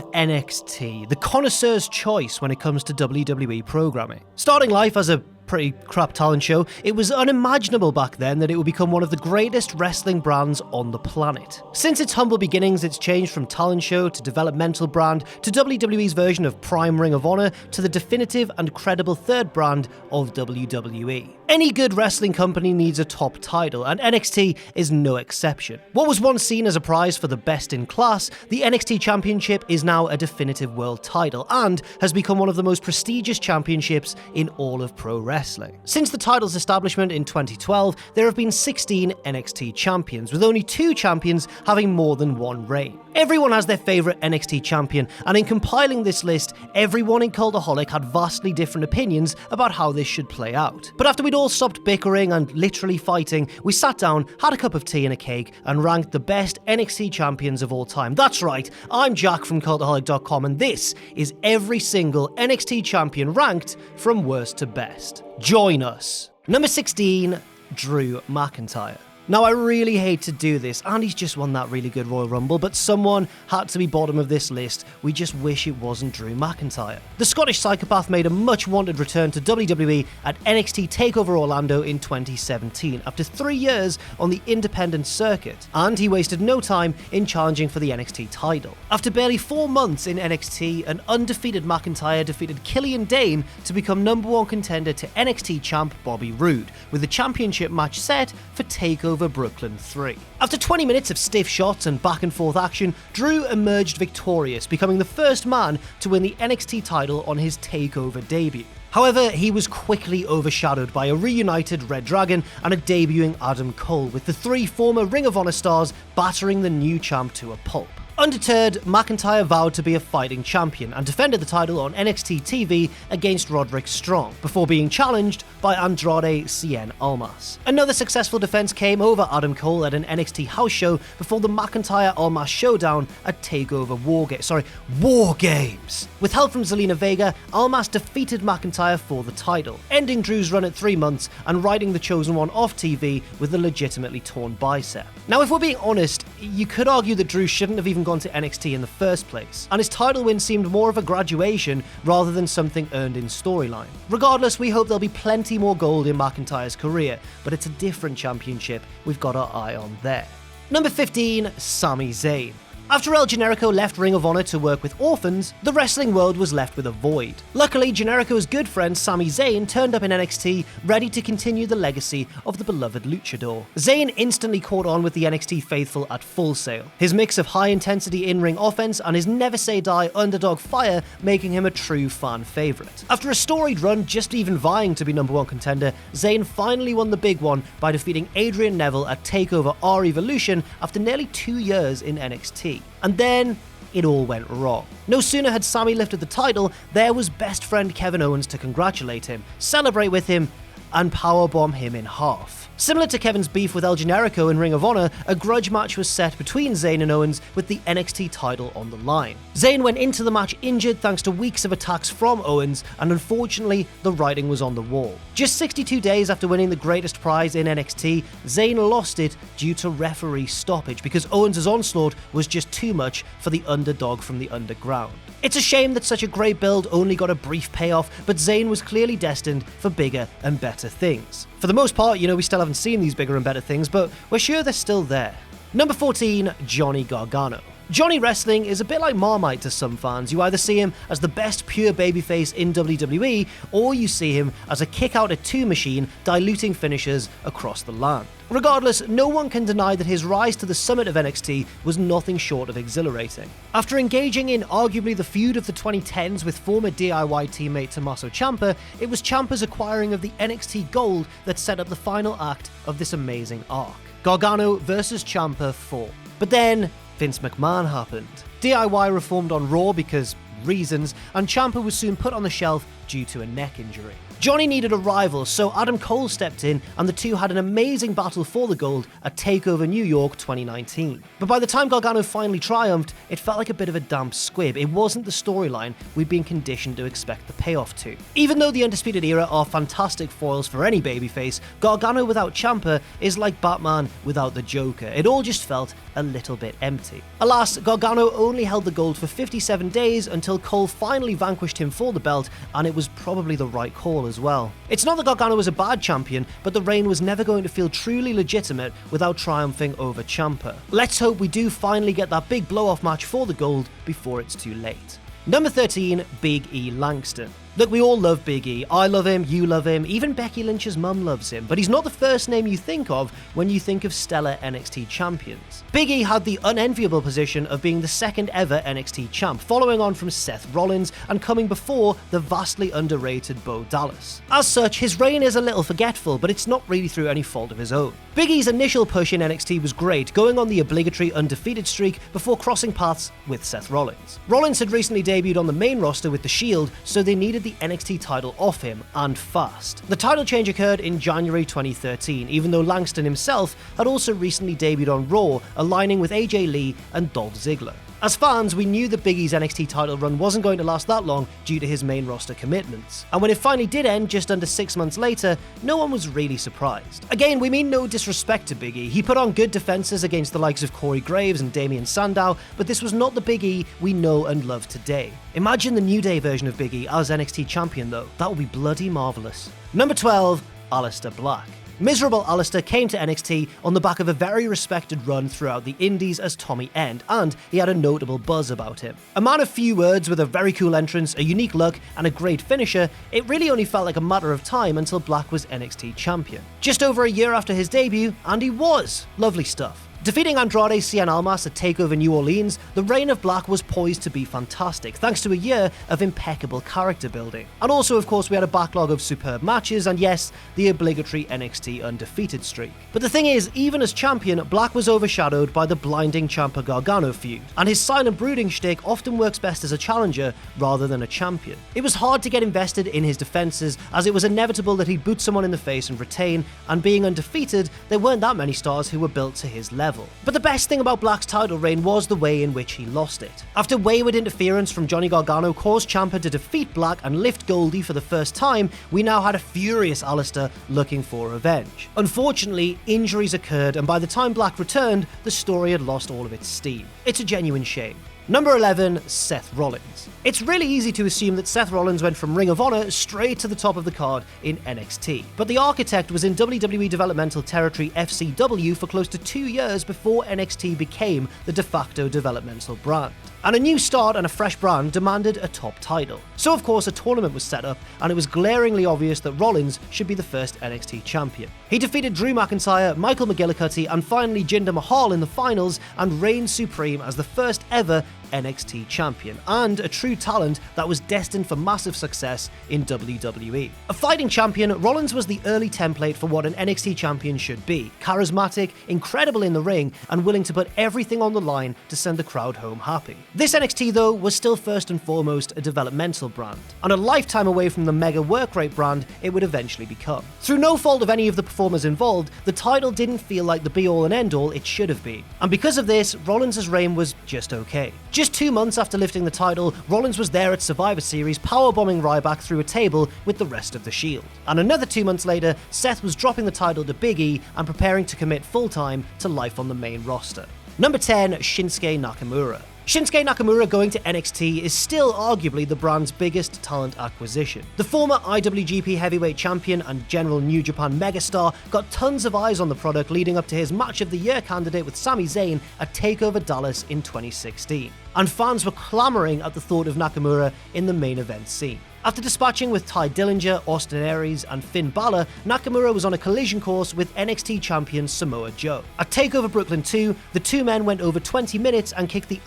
NXT, the connoisseur's choice when it comes to WWE programming. Starting life as a pretty crap talent show, it was unimaginable back then that it would become one of the greatest wrestling brands on the planet. Since its humble beginnings, it's changed from talent show to developmental brand to WWE's version of Prime Ring of Honor to the definitive and credible third brand of WWE. Any good wrestling company needs a top title, and NXT is no exception. What was once seen as a prize for the best in class, the NXT Championship is now a definitive world title and has become one of the most prestigious championships in all of pro wrestling. Since the title's establishment in 2012, there have been 16 NXT champions, with only 2 champions having more than one reign. Everyone has their favourite NXT champion, and in compiling this list, everyone in Cultaholic had vastly different opinions about how this should play out. But after we'd all stopped bickering and literally fighting, we sat down, had a cup of tea and a cake, and ranked the best NXT champions of all time. That's right, I'm Jack from Cultaholic.com, and this is every single NXT champion ranked from worst to best. Join us. Number 16, Drew McIntyre. Now, I really hate to do this, and he's just won that really good Royal Rumble, but someone had to be bottom of this list. We just wish it wasn't Drew McIntyre. The Scottish psychopath made a much-wanted return to WWE at NXT TakeOver Orlando in 2017, after 3 years on the independent circuit, and he wasted no time in challenging for the NXT title. After barely 4 months in NXT, an undefeated McIntyre defeated Killian Dane to become #1 contender to NXT champ Bobby Roode, with the championship match set for TakeOver Brooklyn 3. After 20 minutes of stiff shots and back and forth action, Drew emerged victorious, becoming the first man to win the NXT title on his TakeOver debut. However, he was quickly overshadowed by a reunited Red Dragon and a debuting Adam Cole, with the 3 former Ring of Honor stars battering the new champ to a pulp. Undeterred, McIntyre vowed to be a fighting champion and defended the title on NXT TV against Roderick Strong, before being challenged by Andrade Cien Almas. Another successful defense came over Adam Cole at an NXT house show before the McIntyre-Almas showdown at TakeOver War Games. With help from Zelina Vega, Almas defeated McIntyre for the title, ending Drew's run at 3 months and writing the Chosen One off TV with a legitimately torn bicep. Now, if we're being honest, you could argue that Drew shouldn't have even gone to NXT in the first place, and his title win seemed more of a graduation rather than something earned in storyline. Regardless, we hope there'll be plenty more gold in McIntyre's career, but it's a different championship we've got our eye on there. Number 15, Sami Zayn. After El Generico left Ring of Honor to work with orphans, the wrestling world was left with a void. Luckily, Generico's good friend Sami Zayn turned up in NXT, ready to continue the legacy of the beloved luchador. Zayn instantly caught on with the NXT faithful at Full Sail, his mix of high-intensity in-ring offense and his never-say-die underdog fire making him a true fan favourite. After a storied run just even vying to be #1 contender, Zayn finally won the big one by defeating Adrian Neville at TakeOver R-Evolution after nearly 2 years in NXT. And then it all went wrong. No sooner had Sami lifted the title, there was best friend Kevin Owens to congratulate him, celebrate with him, and powerbomb him in half. Similar to Kevin's beef with El Generico in Ring of Honor, a grudge match was set between Zayn and Owens with the NXT title on the line. Zayn went into the match injured thanks to weeks of attacks from Owens, and unfortunately, the writing was on the wall. Just 62 days after winning the greatest prize in NXT, Zayn lost it due to referee stoppage because Owens' onslaught was just too much for the underdog from the underground. It's a shame that such a great build only got a brief payoff, but Zayn was clearly destined for bigger and better things. For the most part, we still haven't seen these bigger and better things, but we're sure they're still there. Number 14, Johnny Gargano. Johnny Wrestling is a bit like Marmite to some fans. You either see him as the best pure babyface in WWE, or you see him as a kick-out-at-2 machine diluting finishers across the land. Regardless, no one can deny that his rise to the summit of NXT was nothing short of exhilarating. After engaging in arguably the feud of the 2010s with former DIY teammate Tommaso Ciampa, it was Ciampa's acquiring of the NXT Gold that set up the final act of this amazing arc. Gargano versus Ciampa 4. But then, Vince McMahon happened. DIY reformed on Raw because reasons, and Ciampa was soon put on the shelf due to a neck injury. Johnny needed a rival, so Adam Cole stepped in and the two had an amazing battle for the gold at TakeOver New York 2019. But by the time Gargano finally triumphed, it felt like a bit of a damp squib. It wasn't the storyline we'd been conditioned to expect the payoff to. Even though the Undisputed Era are fantastic foils for any babyface, Gargano without Ciampa is like Batman without the Joker. It all just felt a little bit empty. Alas, Gargano only held the gold for 57 days until Cole finally vanquished him for the belt, and it was probably the right call as well. It's not that Gargano was a bad champion, but the reign was never going to feel truly legitimate without triumphing over Ciampa. Let's hope we do finally get that big blow-off match for the gold before it's too late. Number 13, Big E Langston. Look, we all love Big E. I love him, you love him, even Becky Lynch's mum loves him, but he's not the first name you think of when you think of stellar NXT champions. Big E had the unenviable position of being the second ever NXT champ, following on from Seth Rollins and coming before the vastly underrated Bo Dallas. As such, his reign is a little forgetful, but it's not really through any fault of his own. Big E's initial push in NXT was great, going on the obligatory undefeated streak before crossing paths with Seth Rollins. Rollins had recently debuted on the main roster with the Shield, so they needed the NXT title off him, and fast. The title change occurred in January 2013, even though Langston himself had also recently debuted on Raw, aligning with AJ Lee and Dolph Ziggler. As fans, we knew that Big E's NXT title run wasn't going to last that long due to his main roster commitments. And when it finally did end just under 6 months later, no one was really surprised. Again, we mean no disrespect to Big E. He put on good defenses against the likes of Corey Graves and Damian Sandow, but this was not the Big E we know and love today. Imagine the New Day version of Big E as NXT champion though. That would be bloody marvellous. Number 12, Alistair Black. Miserable Alistair came to NXT on the back of a very respected run throughout the Indies as Tommy End, and he had a notable buzz about him. A man of few words with a very cool entrance, a unique look, and a great finisher, it really only felt like a matter of time until Black was NXT champion. Just over a year after his debut, and he was! Lovely stuff. Defeating Andrade Cien Almas at TakeOver New Orleans, the reign of Black was poised to be fantastic, thanks to a year of impeccable character building. And also, of course, we had a backlog of superb matches, and yes, the obligatory NXT undefeated streak. But the thing is, even as champion, Black was overshadowed by the blinding Ciampa Gargano feud, and his silent brooding shtick often works best as a challenger rather than a champion. It was hard to get invested in his defenses, as it was inevitable that he'd boot someone in the face and retain, and being undefeated, there weren't that many stars who were built to his level. But the best thing about Black's title reign was the way in which he lost it. After wayward interference from Johnny Gargano caused Ciampa to defeat Black and lift Goldie for the first time, we now had a furious Alistair looking for revenge. Unfortunately, injuries occurred, and by the time Black returned, the story had lost all of its steam. It's a genuine shame. Number 11, Seth Rollins. It's really easy to assume that Seth Rollins went from Ring of Honor straight to the top of the card in NXT. But the architect was in WWE developmental territory FCW for close to 2 years before NXT became the de facto developmental brand. And a new start and a fresh brand demanded a top title. So of course a tournament was set up, and it was glaringly obvious that Rollins should be the first NXT champion. He defeated Drew McIntyre, Michael McGillicutty, and finally Jinder Mahal in the finals, and reigned supreme as the first ever NXT champion, and a true talent that was destined for massive success in WWE. A fighting champion, Rollins was the early template for what an NXT champion should be: charismatic, incredible in the ring, and willing to put everything on the line to send the crowd home happy. This NXT though was still first and foremost a developmental brand, and a lifetime away from the mega work rate brand it would eventually become. Through no fault of any of the performers involved, the title didn't feel like the be-all and end-all it should have been, and because of this, Rollins' reign was just okay. Just 2 months after lifting the title, Rollins was there at Survivor Series powerbombing Ryback through a table with the rest of the Shield. And another 2 months later, Seth was dropping the title to Big E and preparing to commit full-time to life on the main roster. Number 10, Shinsuke Nakamura. Shinsuke Nakamura going to NXT is still arguably the brand's biggest talent acquisition. The former IWGP Heavyweight Champion and general New Japan megastar got tons of eyes on the product leading up to his Match of the Year candidate with Sami Zayn at TakeOver Dallas in 2016. And fans were clamoring at the thought of Nakamura in the main event scene. After dispatching with Ty Dillinger, Austin Aries, and Finn Balor, Nakamura was on a collision course with NXT champion Samoa Joe. At TakeOver Brooklyn 2, the two men went over 20 minutes and kicked each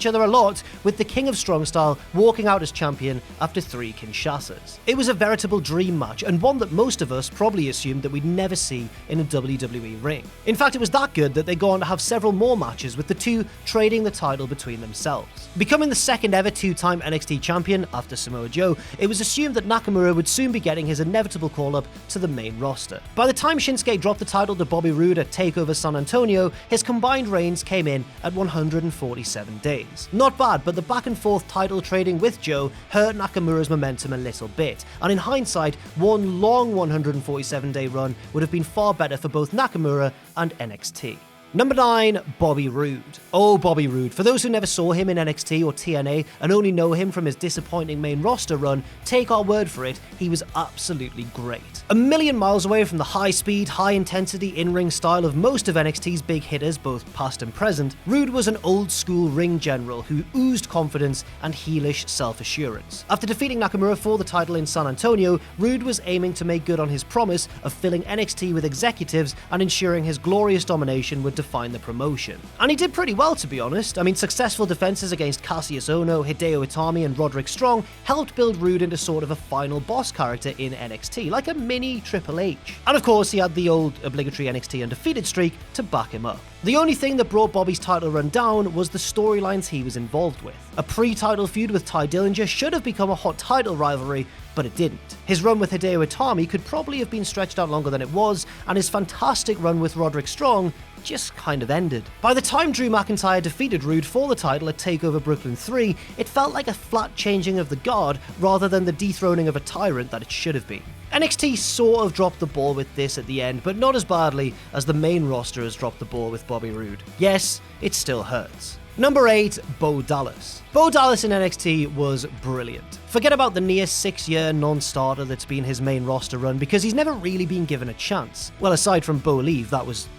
other a lot, with the King of Strong Style walking out as champion after 3 Kinshasas. It was a veritable dream match, and one that most of us probably assumed that we'd never see in a WWE ring. In fact, it was that good that they go on to have several more matches, with the two trading the title between themselves. Becoming the second ever two-time NXT champion after Samoa Joe, it was assumed that Nakamura would soon be getting his inevitable call-up to the main roster. By the time Shinsuke dropped the title to Bobby Roode at TakeOver San Antonio, his combined reigns came in at 147 days. Not bad, but the back-and-forth title trading with Joe hurt Nakamura's momentum a little bit, and in hindsight, one long 147-day run would have been far better for both Nakamura and NXT. Number 9, Bobby Roode. Oh, Bobby Roode. For those who never saw him in NXT or TNA and only know him from his disappointing main roster run, take our word for it, he was absolutely great. A million miles away from the high-speed, high-intensity in-ring style of most of NXT's big hitters, both past and present, Roode was an old-school ring general who oozed confidence and heelish self-assurance. After defeating Nakamura for the title in San Antonio, Roode was aiming to make good on his promise of filling NXT with executives and ensuring his glorious domination would define the promotion. And he did pretty well, to be honest. I mean, successful defenses against Cassius Ohno, Hideo Itami, and Roderick Strong helped build Roode into sort of a final boss character in NXT, like a mini Triple H. And of course, he had the old obligatory NXT undefeated streak to back him up. The only thing that brought Bobby's title run down was the storylines he was involved with. A pre-title feud with Ty Dillinger should have become a hot title rivalry, but it didn't. His run with Hideo Itami could probably have been stretched out longer than it was, and his fantastic run with Roderick Strong just kind of ended. By the time Drew McIntyre defeated Roode for the title at TakeOver Brooklyn 3, it felt like a flat changing of the guard rather than the dethroning of a tyrant that it should have been. NXT sort of dropped the ball with this at the end, but not as badly as the main roster has dropped the ball with Bobby Roode. Yes, it still hurts. Number 8, Bo Dallas. Bo Dallas in NXT was brilliant. Forget about the near 6-year non-starter that's been his main roster run, because he's never really been given a chance. Well, aside from Bo Leave, that was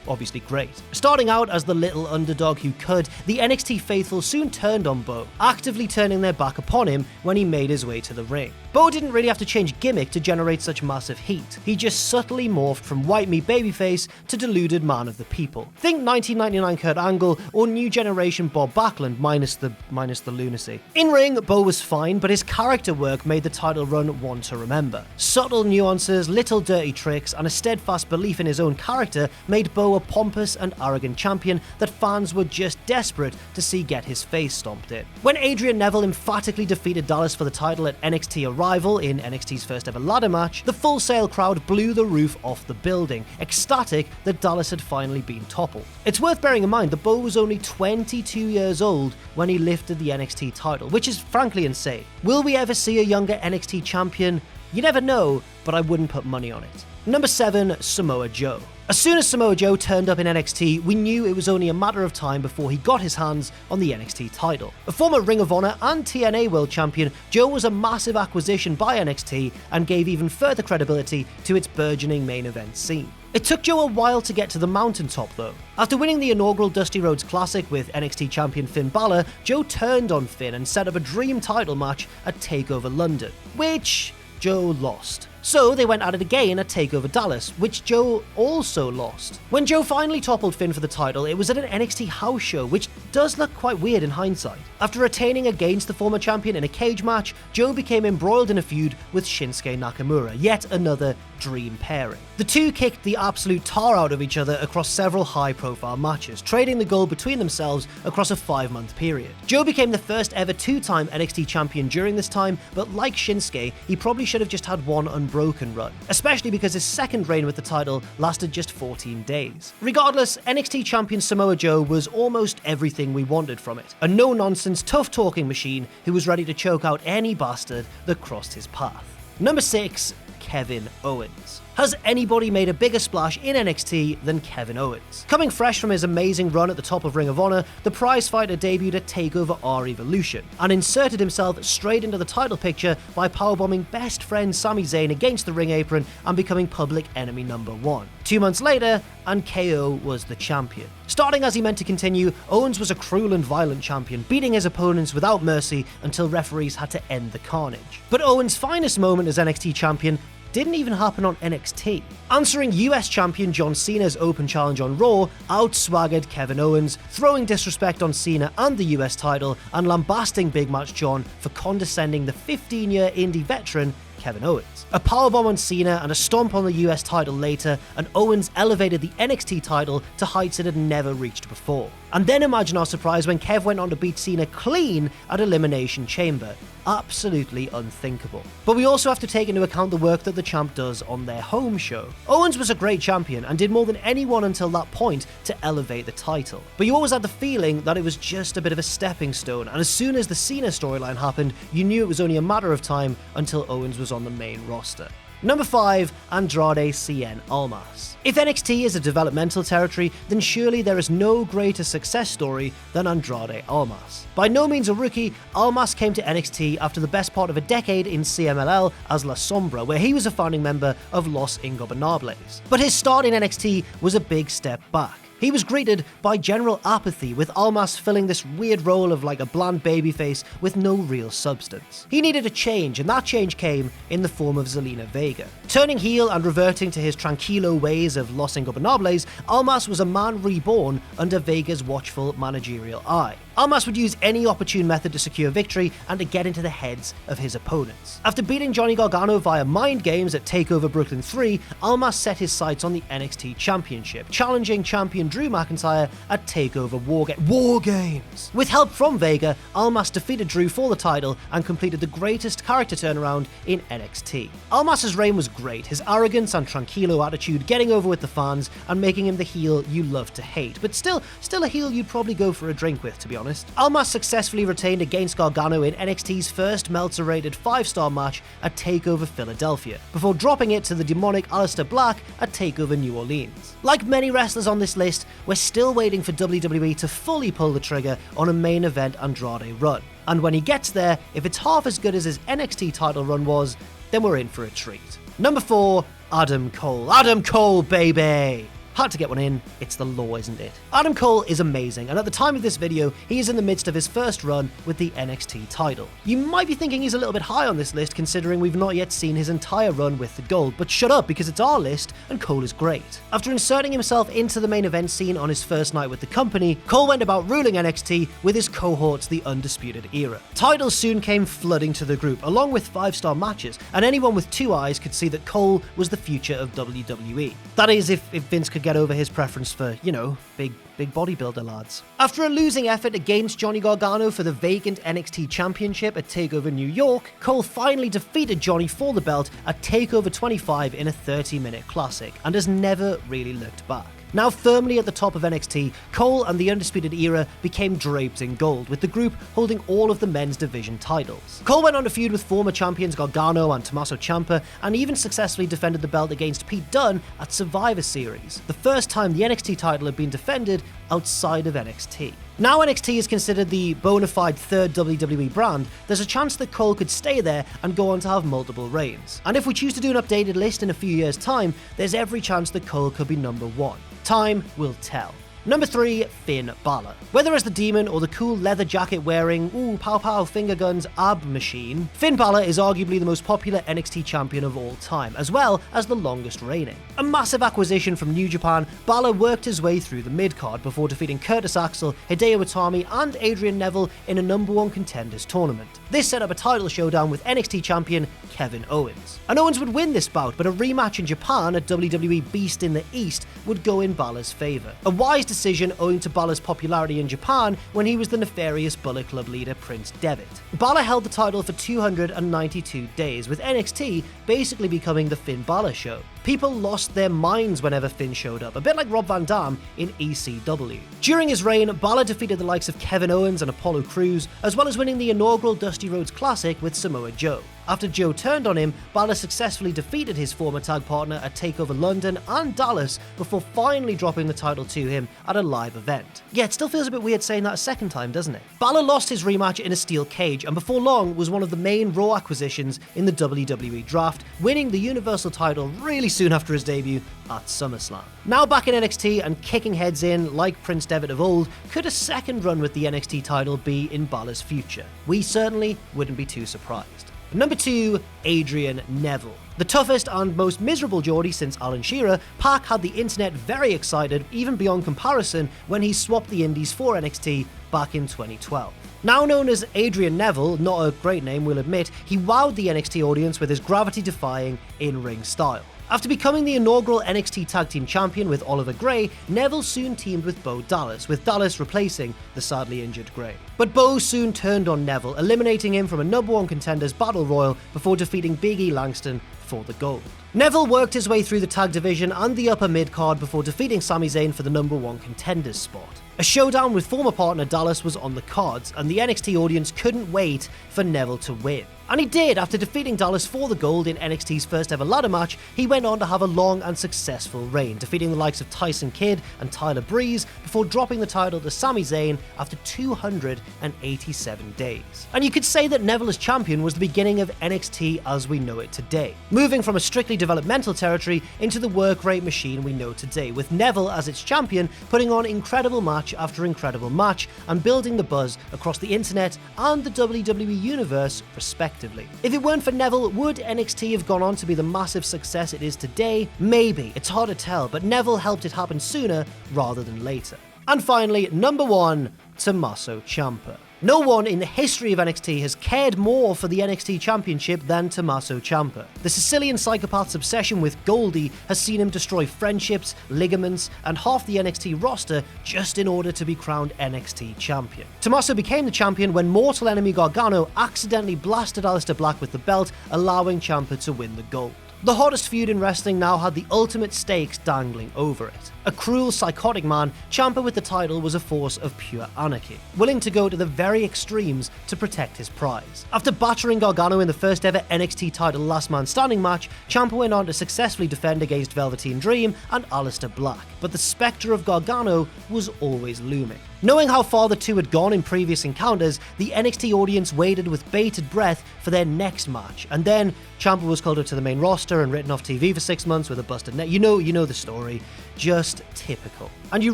obviously great. Starting out as the little underdog who could, the NXT faithful soon turned on Bo, actively turning their back upon him when he made his way to the ring. Bo didn't really have to change gimmick to generate such massive heat. He just subtly morphed from white meat babyface to deluded man of the people. Think 1999 Kurt Angle or New Generation Bob Backlund minus the lunacy. In ring, Bo was fine, but his character work made the title run one to remember. Subtle nuances, little dirty tricks, and a steadfast belief in his own character made Bo a pompous and arrogant champion that fans were just desperate to see get his face stomped in. When Adrian Neville emphatically defeated Dallas for the title at NXT Arrival in NXT's first ever ladder match, the Full Sail crowd blew the roof off the building, ecstatic that Dallas had finally been toppled. It's worth bearing in mind that Bo was only 22 years old when he lifted the NXT title, which is frankly insane. Will we ever see a younger NXT champion? You never know, but I wouldn't put money on it. Number 7, Samoa Joe. As soon as Samoa Joe turned up in NXT, we knew it was only a matter of time before he got his hands on the NXT title. A former Ring of Honor and TNA World Champion, Joe was a massive acquisition by NXT and gave even further credibility to its burgeoning main event scene. It took Joe a while to get to the mountaintop though. After winning the inaugural Dusty Rhodes Classic with NXT champion Finn Balor, Joe turned on Finn and set up a dream title match at TakeOver London, which Joe lost. So they went at it again at TakeOver Dallas, which Joe also lost. When Joe finally toppled Finn for the title, it was at an NXT house show, which does look quite weird in hindsight. After retaining against the former champion in a cage match, Joe became embroiled in a feud with Shinsuke Nakamura, yet another dream pairing. The two kicked the absolute tar out of each other across several high-profile matches, trading the gold between themselves across a 5-month period. Joe became the first ever 2-time NXT champion during this time, but like Shinsuke, he probably should have just had one unbroken run, especially because his second reign with the title lasted just 14 days. Regardless, NXT champion Samoa Joe was almost everything we wanted from it. A no-nonsense, tough-talking machine who was ready to choke out any bastard that crossed his path. Number 6, Kevin Owens. Has anybody made a bigger splash in NXT than Kevin Owens? Coming fresh from his amazing run at the top of Ring of Honor, the prize fighter debuted at TakeOver R-Evolution and inserted himself straight into the title picture by powerbombing best friend Sami Zayn against the ring apron and becoming public enemy number 1. 2 months later, and KO was the champion. Starting as he meant to continue, Owens was a cruel and violent champion, beating his opponents without mercy until referees had to end the carnage. But Owens' finest moment as NXT champion didn't even happen on NXT. Answering US champion John Cena's open challenge on Raw, out-swaggered Kevin Owens, throwing disrespect on Cena and the US title, and lambasting Big Match John for condescending the 15-year indie veteran Kevin Owens. A powerbomb on Cena and a stomp on the US title later, and Owens elevated the NXT title to heights it had never reached before. And then imagine our surprise when Kev went on to beat Cena clean at Elimination Chamber. Absolutely unthinkable. But we also have to take into account the work that the champ does on their home show. Owens was a great champion and did more than anyone until that point to elevate the title. But you always had the feeling that it was just a bit of a stepping stone, and as soon as the Cena storyline happened, you knew it was only a matter of time until Owens was on the main roster. Number 5, Andrade Cien Almas. If NXT is a developmental territory, then surely there is no greater success story than Andrade Almas. By no means a rookie, Almas came to NXT after the best part of a decade in CMLL as La Sombra, where he was a founding member of Los Ingobernables. But his start in NXT was a big step back. He was greeted by general apathy, with Almas filling this weird role of like a bland babyface with no real substance. He needed a change, and that change came in the form of Zelina Vega. Turning heel and reverting to his tranquilo ways of Los Ingobernables, Almas was a man reborn under Vega's watchful managerial eye. Almas would use any opportune method to secure victory and to get into the heads of his opponents. After beating Johnny Gargano via Mind Games at TakeOver Brooklyn 3, Almas set his sights on the NXT Championship, challenging champion Drew McIntyre at TakeOver War Games. With help from Vega, Almas defeated Drew for the title and completed the greatest character turnaround in NXT. Almas's reign was great, his arrogance and tranquilo attitude getting over with the fans and making him the heel you love to hate, but still a heel you'd probably go for a drink with, to be honest. Almas successfully retained against Gargano in NXT's first Meltzer-rated 5-star match at TakeOver Philadelphia, before dropping it to the demonic Alistair Black at TakeOver New Orleans. Like many wrestlers on this list, we're still waiting for WWE to fully pull the trigger on a main event Andrade run. And when he gets there, if it's half as good as his NXT title run was, then we're in for a treat. Number 4, Adam Cole. Adam Cole, baby! Had to get one in, it's the law, isn't it? Adam Cole is amazing, and at the time of this video, he is in the midst of his first run with the NXT title. You might be thinking he's a little bit high on this list considering we've not yet seen his entire run with the gold, but shut up because it's our list and Cole is great. After inserting himself into the main event scene on his first night with the company, Cole went about ruling NXT with his cohorts, the Undisputed Era. Titles soon came flooding to the group, along with 5-star matches, and anyone with 2 eyes could see that Cole was the future of WWE. That is, if Vince could get over his preference for, you know, big bodybuilder lads. After a losing effort against Johnny Gargano for the vacant NXT Championship at TakeOver New York, Cole finally defeated Johnny for the belt at TakeOver 25 in a 30-minute classic, and has never really looked back. Now firmly at the top of NXT, Cole and the Undisputed Era became draped in gold, with the group holding all of the men's division titles. Cole went on to feud with former champions Gargano and Tommaso Ciampa, and even successfully defended the belt against Pete Dunne at Survivor Series, the first time the NXT title had been defended outside of NXT. Now NXT is considered the bona fide third WWE brand, there's a chance that Cole could stay there and go on to have multiple reigns. And if we choose to do an updated list in a few years' time, there's every chance that Cole could be number 1. Time will tell. Number 3, Finn Balor. Whether as the demon or the cool leather jacket wearing, pow pow finger guns ab machine, Finn Balor is arguably the most popular NXT champion of all time, as well as the longest reigning. A massive acquisition from New Japan, Balor worked his way through the mid-card before defeating Curtis Axel, Hideo Itami and Adrian Neville in a number 1 contenders tournament. This set up a title showdown with NXT champion Kevin Owens. And Owens would win this bout, but a rematch in Japan at WWE Beast in the East would go in Balor's favour. A wise decision owing to Balor's popularity in Japan when he was the nefarious Bullet Club leader Prince Devitt. Balor held the title for 292 days, with NXT basically becoming the Finn Balor show. People lost their minds whenever Finn showed up, a bit like Rob Van Dam in ECW. During his reign, Balor defeated the likes of Kevin Owens and Apollo Crews, as well as winning the inaugural Dusty Rhodes Classic with Samoa Joe. After Joe turned on him, Balor successfully defeated his former tag partner at TakeOver London and Dallas before finally dropping the title to him at a live event. Yeah, it still feels a bit weird saying that a second time, doesn't it? Balor lost his rematch in a steel cage and before long was one of the main Raw acquisitions in the WWE draft, winning the Universal title really soon after his debut at SummerSlam. Now back in NXT and kicking heads in like Prince Devitt of old, could a second run with the NXT title be in Balor's future? We certainly wouldn't be too surprised. Number 2, Adrian Neville. The toughest and most miserable Geordie since Alan Shearer, Pac had the internet very excited, even beyond comparison, when he swapped the Indies for NXT back in 2012. Now known as Adrian Neville, not a great name we'll admit, he wowed the NXT audience with his gravity-defying in-ring style. After becoming the inaugural NXT Tag Team Champion with Oliver Grey, Neville soon teamed with Bo Dallas, with Dallas replacing the sadly injured Grey. But Bo soon turned on Neville, eliminating him from a #1 contenders battle royal before defeating Big E Langston for the gold. Neville worked his way through the tag division and the upper mid-card before defeating Sami Zayn for the #1 contenders spot. A showdown with former partner Dallas was on the cards, and the NXT audience couldn't wait for Neville to win. And he did. After defeating Dallas for the gold in NXT's first ever ladder match, he went on to have a long and successful reign, defeating the likes of Tyson Kidd and Tyler Breeze before dropping the title to Sami Zayn after 287 days. And you could say that Neville as champion was the beginning of NXT as we know it today, moving from a strictly developmental territory into the work rate machine we know today, with Neville as its champion putting on incredible match after incredible match and building the buzz across the internet and the WWE universe respectively. If it weren't for Neville, would NXT have gone on to be the massive success it is today? Maybe, it's hard to tell, but Neville helped it happen sooner rather than later. And finally, number 1, Tommaso Ciampa. No one in the history of NXT has cared more for the NXT Championship than Tommaso Ciampa. The Sicilian psychopath's obsession with Goldie has seen him destroy friendships, ligaments, and half the NXT roster just in order to be crowned NXT Champion. Tommaso became the champion when mortal enemy Gargano accidentally blasted Alistair Black with the belt, allowing Ciampa to win the gold. The hottest feud in wrestling now had the ultimate stakes dangling over it. A cruel, psychotic man, Ciampa with the title was a force of pure anarchy, willing to go to the very extremes to protect his prize. After battering Gargano in the first ever NXT title last man standing match, Ciampa went on to successfully defend against Velveteen Dream and Alistair Black, but the spectre of Gargano was always looming. Knowing how far the two had gone in previous encounters, the NXT audience waited with bated breath for their next match, and then Ciampa was called up to the main roster and written off TV for 6 months with a busted neck. You know the story. Just typical. And you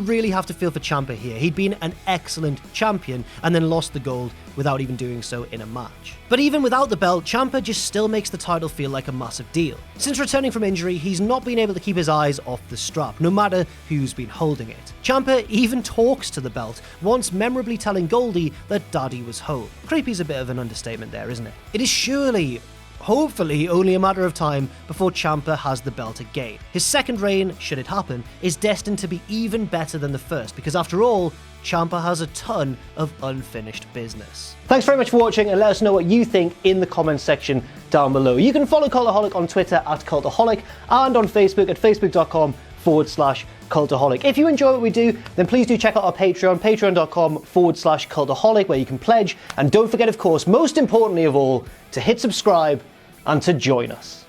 really have to feel for Ciampa here. He'd been an excellent champion and then lost the gold without even doing so in a match. But even without the belt, Ciampa just still makes the title feel like a massive deal. Since returning from injury, he's not been able to keep his eyes off the strap, no matter who's been holding it. Ciampa even talks to the belt, once memorably telling Goldie that Daddy was home. Creepy's a bit of an understatement there, isn't it? It is surely, hopefully, only a matter of time before Ciampa has the belt again. His second reign, should it happen, is destined to be even better than the first, because after all, Ciampa has a ton of unfinished business. Thanks very much for watching, and let us know what you think in the comments section down below. You can follow Cultaholic on Twitter at Cultaholic and on Facebook at facebook.com/Cultaholic. If you enjoy what we do, then please do check out our Patreon, patreon.com/Cultaholic, where you can pledge. And don't forget, of course, most importantly of all, to hit subscribe and to join us.